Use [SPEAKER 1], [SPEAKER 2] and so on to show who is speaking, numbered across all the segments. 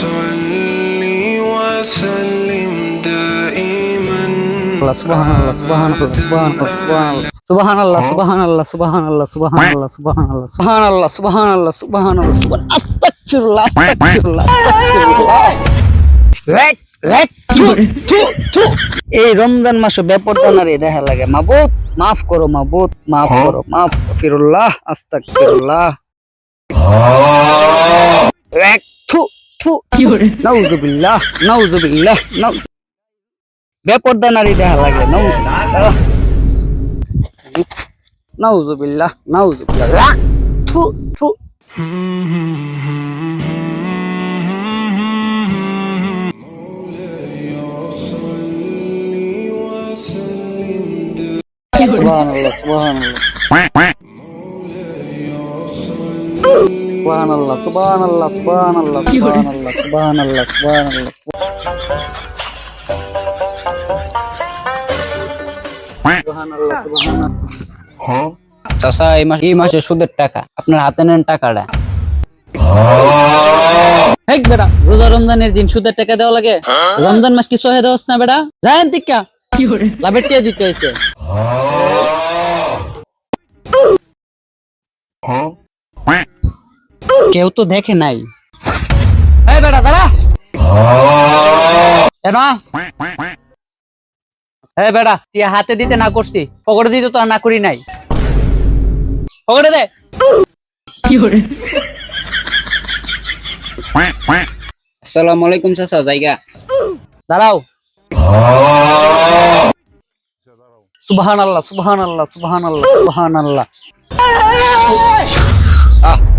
[SPEAKER 1] صل وسلم دائما
[SPEAKER 2] Subhanallah, subhanallah, subhanallah, subhanallah, subhanallah, subhanallah, subhanallah, subhanallah, subhanallah, subhanallah, subhanallah, subhanallah, astaghfirullah, astaghfirullah, astaghfirullah. Right, right. এই রমজান মাসে বেপরদানারে দেখা লাগে মাবুদ মাফ করো মাবুদ মাফ করো মাফ ফিরুল্লাহ আস্তাগফিরুল্লাহ এক থু থু নাউযুবিল্লাহ নাউযুবিল্লাহ বেপরদানারি দেখা লাগে নাউযুবিল্লাহ নাউযুবিল্লাহ থু থু সুবহানাল্লাহ সুবহানাল্লাহ সুবহানাল্লাহ সুবহানাল্লাহ সুবহানাল্লাহ সুবহানাল্লাহ সুবহানাল্লাহ চাচা এই মাসে সুদের টাকা আপনার হাতে নেন টাকাটা বেটা রোজা রমজানের দিন সুদের টাকা দেওয়া লাগে রমজান মাস কি সহে দেওয়াস না বেটা যায়েন টিকা লাভের টিয়া দিতে হয়েছে কেউ তো দেখে নাই এই বেটা দাঁড়া এই বেটা তুই হাতে দিতে না করছি পকেটে দিতে তো আর না করি নাই পকেটে দে আসসালামু আলাইকুম চাচা জায়গা দাঁড়াও সুবহানাল্লাহ সুবহানাল্লাহ সুবহানাল্লাহ সুবহানাল্লাহ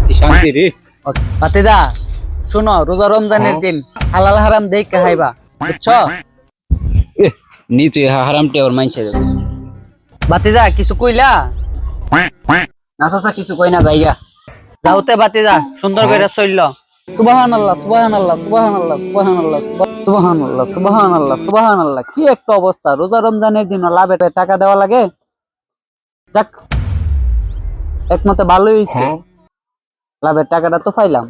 [SPEAKER 2] কি শান্তি রে ফাতেদা শোনো রোজা রমজানের দিন হালাল হারাম দেখে খাইবা বুঝছো নিচে হারামটি ওর মাইনছে বাতিজা কিছু কইলা না চাচা কিছু কই না জায়গা যাওতে বাতিজা সুন্দর করে চলল সুবহানাল্লাহ সুবহানাল্লাহ সুবহানাল্লাহ সুবহানাল্লাহ সুবহানাল্লাহ সুবহানাল্লাহ সুবহানাল্লাহ কি একটা অবস্থা রোজা রমজানের দিন লাভে টাকা দেওয়া লাগে যাক একমতে ভালোই হইছে লাভের টাকাটা তো পাইলাম